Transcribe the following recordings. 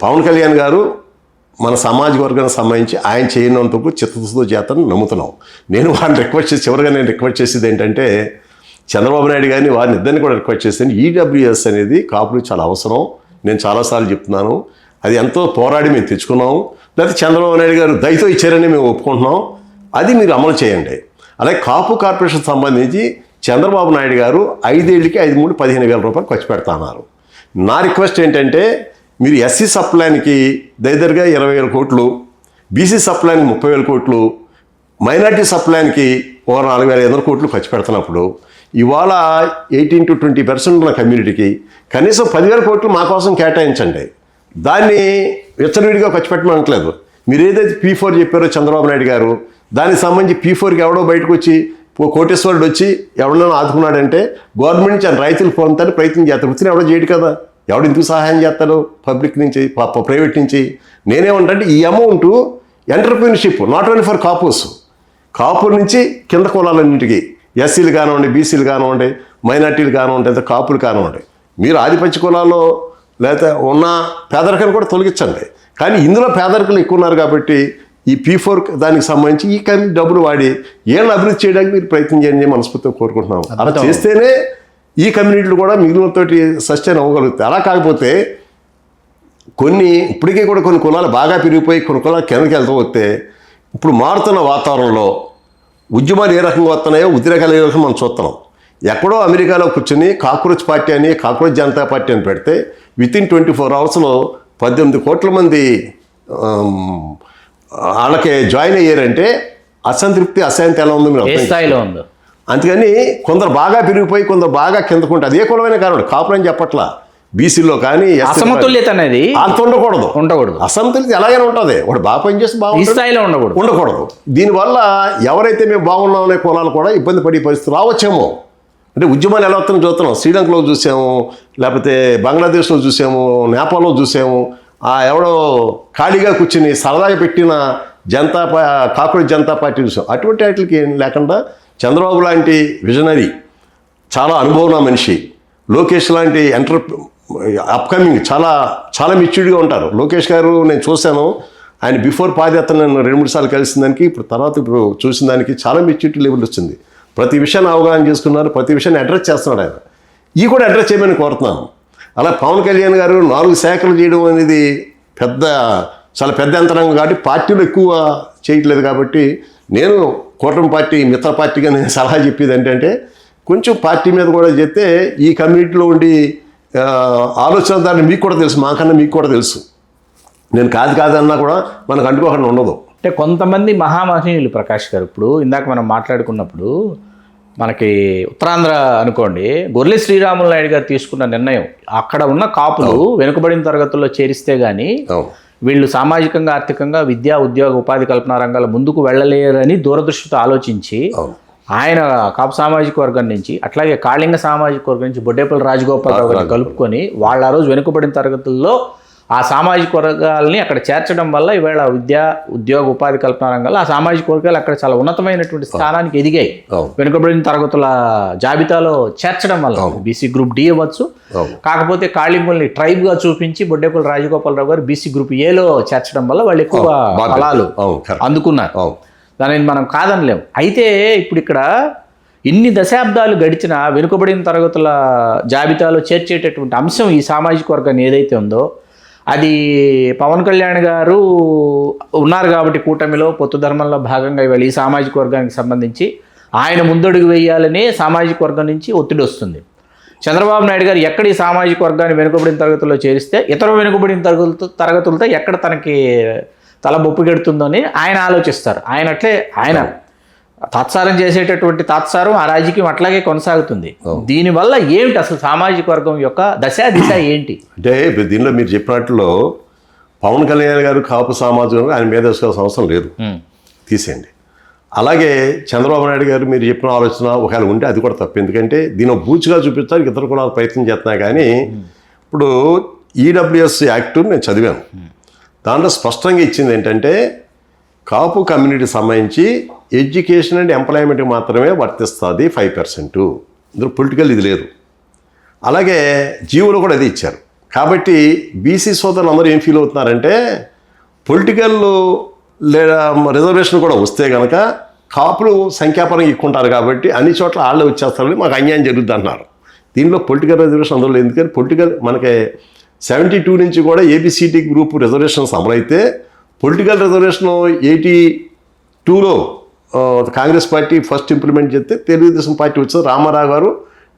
పవన్ కళ్యాణ్ గారు మన సామాజిక వర్గానికి సంబంధించి ఆయన చేయనందుకు చిత్తశుద్ధితో చేతను నమ్ముతున్నాం. నేను వారిని రిక్వెస్ట్ చేసి చివరిగా నేను రిక్వెస్ట్ చేసేది ఏంటంటే చంద్రబాబు నాయుడు గారిని వారిని ఇద్దరిని కూడా రిక్వెస్ట్ చేశాను. ఈడబ్ల్యూఎస్ అనేది కాపులకు చాలా అవసరం. నేను చాలాసార్లు చెప్తున్నాను, అది ఎంతో పోరాడి మేము తెచ్చుకున్నాము. లేకపోతే చంద్రబాబు నాయుడు గారు దయతో ఇచ్చారని మేము ఒప్పుకుంటున్నాం, అది మీరు అమలు చేయండి. అలాగే కాపు కార్పొరేషన్ సంబంధించి చంద్రబాబు నాయుడు గారు 5 ఏళ్ళకి 15,000 రూపాయలు ఖర్చు పెడతా అన్నారు. నా రిక్వెస్ట్ ఏంటంటే మీరు ఎస్సీ సప్లాన్కి దగ్గరగా 20,000 కోట్లు, బీసీ సప్లాన్కి 30,000 కోట్లు, మైనార్టీ సప్లాన్కి 4,500 కోట్లు ఖర్చు పెడుతున్నప్పుడు ఇవాళ 18 to 20% ఉన్న కమ్యూనిటీకి కనీసం 10,000 కోట్లు మా కోసం కేటాయించండి. దాన్ని విచ్చలవిడిగా ఖర్చు పెట్టమనట్లేదు. మీరు ఏదైతే P4 చెప్పారో చంద్రబాబు నాయుడు గారు, దానికి సంబంధించి P4కి ఎవడో బయటకు వచ్చి కోటేశ్వరుడు వచ్చి ఎవడన్నా ఆదుకున్నాడంటే గవర్నమెంట్ నుంచి ఆయన రైతులు పొందుతానికి ప్రయత్నం చేస్తారు. వృత్తిని ఎవడో చేయడు కదా, ఎవడు ఎందుకు సహాయం చేస్తారు పబ్లిక్ నుంచి ప్రైవేట్ నుంచి. నేనేమంటే ఈ amount entrepreneurship not only for కాపుల నుంచి కింద కులాలన్నింటికి, ఎస్సీలు కానివ్వండి, బీసీలు కానివ్వండి, మైనార్టీలు కానివ్వండి, లేదా కాపులు కానివ్వండి, మీరు ఆధిపత్య కులాల్లో లేకపోతే ఉన్న పేదరికాన్ని కూడా తొలగించండి. కానీ ఇందులో పేదరికలు ఎక్కువ ఉన్నారు కాబట్టి ఈ P4 దానికి సంబంధించి ఈ డబ్బులు వాడి ఏళ్ళని అభివృద్ధి చేయడానికి మీరు ప్రయత్నం చేయండి మనస్ఫూర్తిగా కోరుకుంటున్నాం. అలా చేస్తేనే ఈ కమ్యూనిటీలు కూడా మిగిలినతోటి సస్టైన్ అవ్వగలుగుతాయి. అలా కాకపోతే ఇప్పటికీ కూడా కొన్ని కులాలు బాగా పెరిగిపోయి కొన్ని కులాలు కిందకి వెళ్తూ వస్తే ఇప్పుడు మారుతున్న వాతావరణంలో ఉద్యమాలు ఏ రకంగా వస్తున్నాయో ఉద్రేకాలు ఏ రకంగా మనం చూస్తున్నాం. ఎక్కడో అమెరికాలో కూర్చొని కాక్రోచ్ పార్టీ అని కాక్రోచ్ జనతా పార్టీ అని పెడితే వితిన్ 24 అవర్స్లో 18 కోట్ల మంది వాళ్ళకి జాయిన్ అయ్యారంటే అసంతృప్తి అశాంతి ఎలా ఉందో మీరు స్థాయిలో ఉందో. అందుకని కొందరు బాగా పెరిగిపోయి కొందరు బాగా కిందకుంటే అదే కులమైన కారణం కాపులని చెప్పట్లా. బీసీలో కానీ అసమతుల్యత అనేది అంత ఉండకూడదు. అసమతుల్యత ఎలాగైనా ఉంటుంది. వాడు బాగా పనిచేస్తే బాగుంటుంది, స్థాయిలో ఉండకూడదు. దీనివల్ల ఎవరైతే మేము బాగున్నామనే కులాలు కూడా ఇబ్బంది పడే పరిస్థితి రావచ్చేమో. అంటే ఉద్యమాలు ఎలా వస్తుందో చూస్తున్నాం. శ్రీలంకలో చూసాము, లేకపోతే బంగ్లాదేశ్లో చూసాము, నేపాల్లో చూసాము. ఎవడో ఖాళీగా కూర్చుని సరదాగా పెట్టిన కాక్రోచ్ జనతా పార్టీ చూసాం. అటువంటి వాటికి ఏం లేకుండా చంద్రబాబు లాంటి విజనరీ, చాలా అనుభవం ఉన్న మనిషి, లోకేష్ లాంటి అప్కమింగ్ చాలా చాలా మెచ్యూర్డ్గా ఉంటారు. లోకేష్ గారు నేను చూశాను, ఆయన బిఫోర్ పాదయాత్ర నేను 2-3 సార్లు కలిసిన దానికి ఇప్పుడు చూసిన దానికి చాలా మెచ్యూరిటీ లెవెల్ వచ్చింది. ప్రతి విషయాన్ని అవగాహన చేసుకున్నారు, ప్రతి విషయాన్ని అడ్రస్ చేస్తున్నాడు ఆయన. ఈ కూడా అడ్రస్ చేయమని కోరుతున్నాను. అలా పవన్ కళ్యాణ్ గారు 4 శాఖలు చేయడం అనేది చాలా పెద్ద యంత్రాంగం కాబట్టి పార్టీలు ఎక్కువ చేయట్లేదు. కాబట్టి నేను కూటమి పార్టీ మిత్ర పార్టీగా నేను సలహా చెప్పేది ఏంటంటే కొంచెం పార్టీ మీద కూడా చెప్తే ఈ కమ్యూనిటీలో ఉండి ఆలోచన దాన్ని మీకు కూడా తెలుసు, మాకన్నా మీకు కూడా తెలుసు. నేను కాదన్నా కూడా మనకు అంటుకోకుండా ఉండదు. అంటే కొంతమంది మహామహనీయులు ప్రకాష్ గారు, ఇప్పుడు ఇందాక మనం మాట్లాడుకున్నప్పుడు మనకి ఉత్తరాంధ్ర అనుకోండి, గొర్రె శ్రీరాములు నాయుడు గారు తీసుకున్న నిర్ణయం అక్కడ ఉన్న కాపులు వెనుకబడిన తరగతుల్లో చేరిస్తే కానీ వీళ్ళు సామాజికంగా ఆర్థికంగా విద్యా ఉద్యోగ ఉపాధి కల్పన రంగాల ముందుకు వెళ్ళలేరని దూరదృష్టితో ఆలోచించి ఆయన కాపు సామాజిక వర్గం నుంచి అట్లాగే కాళింగ సామాజిక వర్గం నుంచి బొడ్డేపల్లి రాజగోపాలరావు గారిని కలుపుకొని వాళ్ళు ఆ రోజు వెనుకబడిన తరగతుల్లో ఆ సామాజిక వర్గాలని అక్కడ చేర్చడం వల్ల ఈవేళ విద్యా ఉద్యోగ ఉపాధి కల్పన రంగాల్లో ఆ సామాజిక వర్గాలు అక్కడ చాలా ఉన్నతమైనటువంటి స్థానానికి ఎదిగాయి. వెనుకబడిన తరగతుల జాబితాలో చేర్చడం వల్ల బీసీ గ్రూప్ డి అవ్వచ్చు. కాకపోతే కాళింగుల్ని ట్రైబ్గా చూపించి బొడ్డేపల్లి రాజగోపాలరావు గారు బీసీ గ్రూప్ ఏలో చేర్చడం వల్ల వాళ్ళు ఎక్కువ ఫలాలు అందుకున్నారు. దానిని మనం కాదనలేము. అయితే ఇప్పుడు ఇక్కడ ఇన్ని దశాబ్దాలు గడిచిన వెనుకబడిన తరగతుల జాబితాలో చేర్చేటటువంటి అంశం ఈ సామాజిక వర్గాన్ని ఏదైతే ఉందో అది పవన్ కళ్యాణ్ గారు ఉన్నారు కాబట్టి కూటమిలో పొత్తు ధర్మంలో భాగంగా ఇవాళ ఈ సామాజిక వర్గానికి సంబంధించి ఆయన ముందడుగు వేయాలని సామాజిక వర్గం నుంచి ఒత్తిడి వస్తుంది. చంద్రబాబు నాయుడు గారు ఎక్కడ ఈ సామాజిక వర్గాన్ని వెనుకబడిన తరగతుల్లో చేరిస్తే ఇతర వెనుకబడిన తరగతులతో ఎక్కడ తనకి తల బొప్పిగెడుతుందని ఆయన ఆలోచిస్తారు. ఆయన తాత్సారం చేసేటటువంటి తాత్సారం ఆ రాజకీయం అట్లాగే కొనసాగుతుంది. దీనివల్ల ఏమిటి అసలు సామాజిక వర్గం యొక్క దిశ ఏంటి అంటే దీనిలో మీరు చెప్పినట్లు పవన్ కళ్యాణ్ గారు కాపు సామాజికంగా ఆయన మీద అవసరం లేదు, తీసేయండి. అలాగే చంద్రబాబు నాయుడు గారు మీరు చెప్పిన ఆలోచన ఒకవేళ ఉంటే అది కూడా తప్పు. ఎందుకంటే దీని బూచిగా చూపించడానికి ఇతర కులాలు ప్రయత్నం చేస్తున్నా. కానీ ఇప్పుడు ఈడబ్ల్యూఎస్ యాక్ట్ నేను చదివాను, దాంట్లో స్పష్టంగా ఇచ్చింది ఏంటంటే కాపు కమ్యూనిటీకి సంబంధించి ఎడ్యుకేషన్ అండ్ ఎంప్లాయ్మెంట్కి మాత్రమే వర్తిస్తుంది 5%. ఇందులో పొలిటికల్ ఇది లేదు. అలాగే జీవోలో కూడా అది ఇచ్చారు. కాబట్టి బీసీ సోదరులు అందరూ ఏం ఫీల్ అవుతున్నారంటే పొలిటికల్ లేదా రిజర్వేషన్ కూడా వస్తే కనుక కాపులు సంఖ్యాపరంగా ఎక్కుంటారు కాబట్టి అన్ని చోట్ల వాళ్ళే వచ్చేస్తారని మాకు అన్యాయం జరుగుద్ది అంటున్నారు. దీనిలో పొలిటికల్ రిజర్వేషన్ అందులో ఎందుకని పొలిటికల్ మనకి 72 నుంచి కూడా ఏబిసిటీ గ్రూప్ రిజర్వేషన్స్ అమలైతే పొలిటికల్ రిజర్వేషన్ 82లో కాంగ్రెస్ పార్టీ ఫస్ట్ ఇంప్లిమెంట్ చేస్తే తెలుగుదేశం పార్టీ వచ్చారు. రామారావు గారు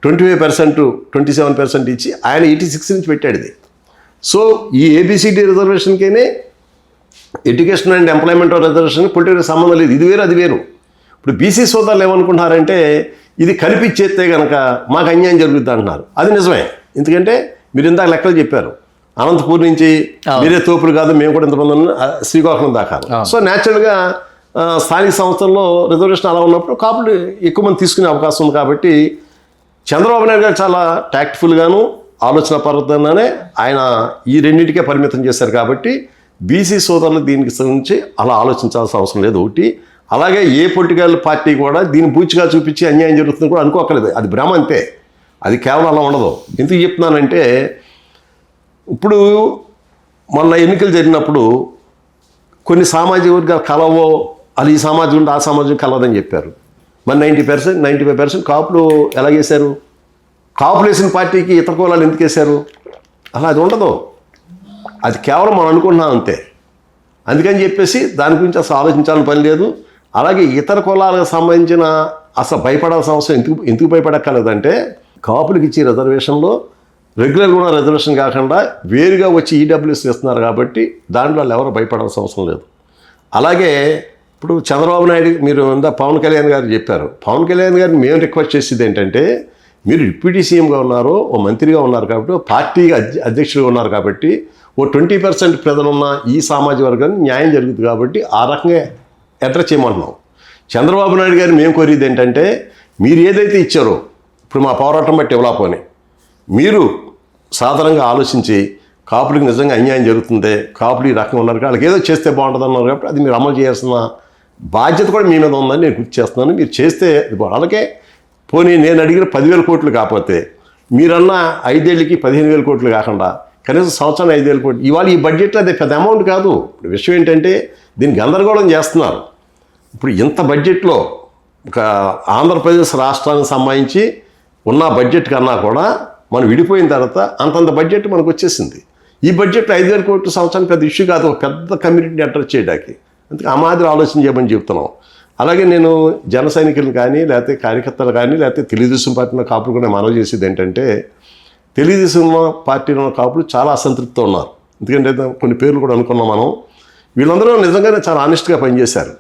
25%, 27% ఇచ్చి ఆయన 86 నుంచి పెట్టాడు ఇది. సో ఈ ఏబిసిటీ రిజర్వేషన్కేనే education and employment reservation political సంబంధం లేదు. ఇది వేరు అది వేరు. ఇప్పుడు బీసీ సోదరులు ఏమనుకుంటున్నారంటే ఇది కనిపించేస్తే కనుక మాకు అన్యాయం జరుగుద్ది అంటున్నారు. అది నిజమే. ఎందుకంటే మీరు ఇందాక లెక్కలు చెప్పారు, అనంతపూర్ నుంచి మీరే తోపులు కాదు మేము కూడా ఇంతమంది శ్రీకాకుళం దాకా. సో న్యాచురల్గా స్థానిక సంస్థల్లో రిజర్వేషన్ అలా ఉన్నప్పుడు కాపులు ఎక్కువ మంది తీసుకునే అవకాశం ఉంది. కాబట్టి చంద్రబాబు నాయుడు గారు చాలా టాక్ట్ఫుల్గాను ఆలోచన పరంగానే ఆయన ఈ రెండింటికే పరిమితం చేశారు. కాబట్టి బీసీ సోదరులు దీనికి గురించి అలా ఆలోచించాల్సిన అవసరం లేదు. ఒకటి అలాగే ఏ పొలిటికల్ పార్టీ కూడా దీన్ని పూచిగా చూపించి అన్యాయం జరుగుతుంది కూడా అనుకోకలేదు. అది భ్రమ అంతే. అది కేవలం అలా ఉండదు. ఎందుకు చెప్తున్నానంటే ఇప్పుడు మొన్న ఎన్నికలు జరిగినప్పుడు కొన్ని సామాజిక వర్గాలు కలవో అది ఈ సమాజం ఉండి ఆ సమాజం కలవదని చెప్పారు. మరి 90%, 95% కాపులు ఎలా చేశారు? కాపులు వేసిన పార్టీకి ఇతర కులాలు ఎందుకు వేశారు? అలా అది ఉండదు. అది కేవలం మనం అనుకుంటున్నాం అంతే. అందుకని చెప్పేసి దాని గురించి అసలు ఆలోచించాలని పని లేదు. అలాగే ఇతర కులాలకు సంబంధించిన అసలు భయపడాల్సిన అవసరం ఎందుకు భయపడక్కర్లేదంటే కాపులకు ఇచ్చే రిజర్వేషన్లో రెగ్యులర్గా ఉన్న రిజర్వేషన్ కాకుండా వేరుగా వచ్చి ఈడబ్ల్యూఎస్ ఇస్తున్నారు కాబట్టి దాంట్లో వాళ్ళు ఎవరు భయపడాల్సిన అవసరం లేదు. అలాగే ఇప్పుడు చంద్రబాబు నాయుడు మీరు పవన్ కళ్యాణ్ గారు చెప్పారు. పవన్ కళ్యాణ్ గారిని మేము రిక్వెస్ట్ చేసేది ఏంటంటే మీరు డిప్యూటీ సీఎంగా ఉన్నారు, ఓ మంత్రిగా ఉన్నారు కాబట్టి ఓ పార్టీ అధ్యక్షుడిగా ఉన్నారు కాబట్టి ఓ 20% ప్రజలున్న ఈ సామాజిక వర్గాన్ని న్యాయం జరుగుతుంది కాబట్టి ఆ రకంగా అడ్రస్ చేయమంటున్నాం. చంద్రబాబు నాయుడు గారిని మేము కోరేది ఏంటంటే మీరు ఏదైతే ఇచ్చారో ఇప్పుడు మా పోరాటం బట్టి ఇవ్వలేకపోయి మీరు సాధారణంగా ఆలోచించి కాపులకు నిజంగా అన్యాయం జరుగుతుంది, కాపులు ఈ రకంగా ఉన్నారు వాళ్ళకి ఏదో చేస్తే బాగుంటుంది అన్నారు కాబట్టి అది మీరు అమలు చేయాల్సిన బాధ్యత కూడా మీ మీద ఉందని నేను గుర్తు చేస్తున్నాను. మీరు చేస్తే వాళ్ళకే పోనీ నేను అడిగిన 10,000 కోట్లు కాకపోతే మీరన్న 5 ఏళ్ళకి 15,000 కోట్లు కాకుండా కనీసం సంవత్సరం 5,000 కోట్లు ఇవాళ ఈ బడ్జెట్లో అది పెద్ద అమౌంట్ కాదు. ఇప్పుడు విషయం ఏంటంటే దీన్ని గందరగోళం చేస్తున్నారు. ఇప్పుడు ఇంత బడ్జెట్లో ఒక ఆంధ్రప్రదేశ్ రాష్ట్రానికి సంబంధించి ఉన్న బడ్జెట్ కన్నా కూడా మనం విడిపోయిన తర్వాత అంతంత బడ్జెట్ మనకు వచ్చేసింది. ఈ బడ్జెట్లో 5,000 కోట్లు సంవత్సరానికి పెద్ద ఇష్యూ కాదు, ఒక పెద్ద కమ్యూనిటీని అడ్రస్ చేయడానికి. అందుకే ఆ మాదిరి ఆలోచన చేయమని చెప్తున్నాం. అలాగే నేను జన సైనికులు కానీ లేకపోతే కార్యకర్తలు కానీ లేకపోతే తెలుగుదేశం పార్టీలో కాపులు కూడా మనవి చేసేది ఏంటంటే తెలుగుదేశం పార్టీలో ఉన్న కాపులు చాలా అసంతృప్తితో ఉన్నారు. ఎందుకంటే కొన్ని పేర్లు కూడా అనుకున్నాం మనం. వీళ్ళందరూ నిజంగానే చాలా ఆనెస్ట్గా పనిచేశారు.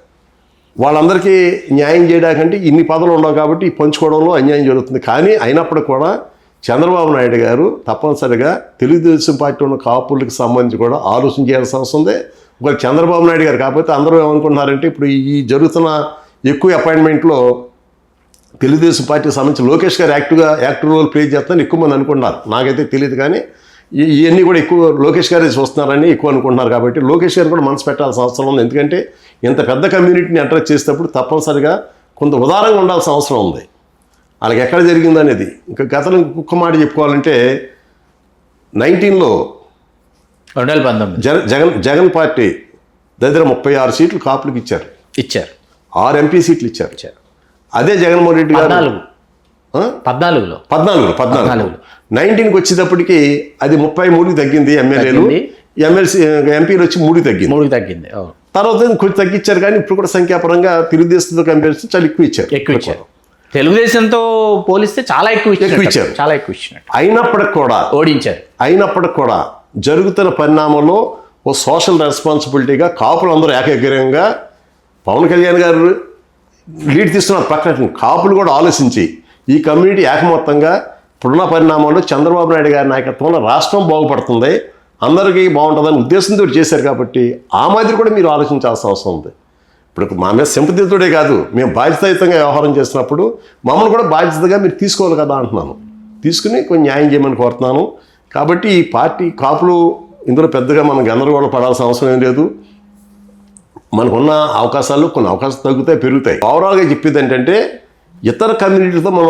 వాళ్ళందరికీ న్యాయం చేయడానికంటే ఇన్ని పదవులు ఉండవు కాబట్టి ఈ పంచుకోవడంలో అన్యాయం జరుగుతుంది. కానీ అయినప్పుడు కూడా చంద్రబాబు నాయుడు గారు తప్పనిసరిగా తెలుగుదేశం పార్టీ ఉన్న కాపులకు సంబంధించి కూడా ఆలోచన చేయాల్సిన అవసరం ఉంది. ఒక చంద్రబాబు నాయుడు గారు కాకపోతే అందరూ ఏమనుకుంటున్నారంటే ఇప్పుడు ఈ జరుగుతున్న ఎక్కువ అపాయింట్మెంట్లో తెలుగుదేశం పార్టీకి సంబంధించి లోకేష్ గారు యాక్టివ్ రోల్ ప్లే చేస్తారని ఎక్కువ మంది అనుకుంటున్నారు. నాకైతే తెలియదు కానీ ఇవన్నీ కూడా ఎక్కువ లోకేష్ గారే చూస్తున్నారని ఎక్కువ అనుకుంటున్నారు. కాబట్టి లోకేష్ గారు కూడా మనసు పెట్టాల్సిన అవసరం ఉంది. ఎందుకంటే ఇంత పెద్ద కమ్యూనిటీని అడ్రస్ చేసేటప్పుడు తప్పనిసరిగా కొంత ఉదారంగా ఉండాల్సిన అవసరం ఉంది. వాళ్ళకి ఎక్కడ జరిగింది అనేది. ఇంకా గతంలో ఇంకొక మాట చెప్పుకోవాలంటే 2019 జగన్ పార్టీ దగ్గర 36 సీట్లు కాపులకు ఇచ్చారు. 6 ఎంపీ సీట్లు ఇచ్చారు. అదే జగన్మోహన్ రెడ్డి గారు 14 19కి వచ్చేటప్పటికి అది 33కి తగ్గింది. ఎమ్మెల్యేలు ఎంపీలు వచ్చి 3కి తగ్గింది. తర్వాత కొంచెం తగ్గించారు కానీ ఇప్పుడు కూడా సంఖ్యాపరంగా తెలుగుదేశంతో కంపేర్ చేస్తే చాలా ఎక్కువ ఇచ్చారు. తెలుగుదేశంతో పోలిస్తే చాలా ఎక్కువ ఇచ్చారు. అయినప్పటికి కూడా ఓడించారు. అయినప్పటికి కూడా జరుగుతున్న పరిణామంలో ఓ సోషల్ రెస్పాన్సిబిలిటీగా కాపులందరూ ఏకగ్రీవంగా పవన్ కళ్యాణ్ గారు లీడ్ తీస్తున్న ప్రకటన కాపులు కూడా ఆలోచించి ఈ కమ్యూనిటీ ఏకమొత్తంగా ఇప్పుడున్న పరిణామంలో చంద్రబాబు నాయుడు గారి నాయకత్వంలో రాష్ట్రం బాగుపడుతుంది, అందరికీ బాగుంటుందని ఉద్దేశంతో చేశారు. కాబట్టి ఆ మాదిరి కూడా మీరు ఆలోచించాల్సిన అవసరం ఉంది. ఇప్పుడు మా మీద సింపతితోడే కాదు, మేము బాధ్యతాయుతంగా వ్యవహారం చేసినప్పుడు మమ్మల్ని కూడా బాధ్యతగా మీరు తీసుకోవాలి కదా అంటున్నాను. తీసుకుని కొంచెం న్యాయం చేయమని కోరుతున్నాను. కాబట్టి ఈ పార్టీ కాపులు ఇందులో పెద్దగా మనం గందరగోళం పడాల్సిన అవసరం ఏం లేదు. మనకున్న అవకాశాలు కొన్ని అవకాశాలు తగ్గుతాయి, పెరుగుతాయి. ఓవరాల్గా చెప్పేది ఏంటంటే ఇతర కమ్యూనిటీతో మనం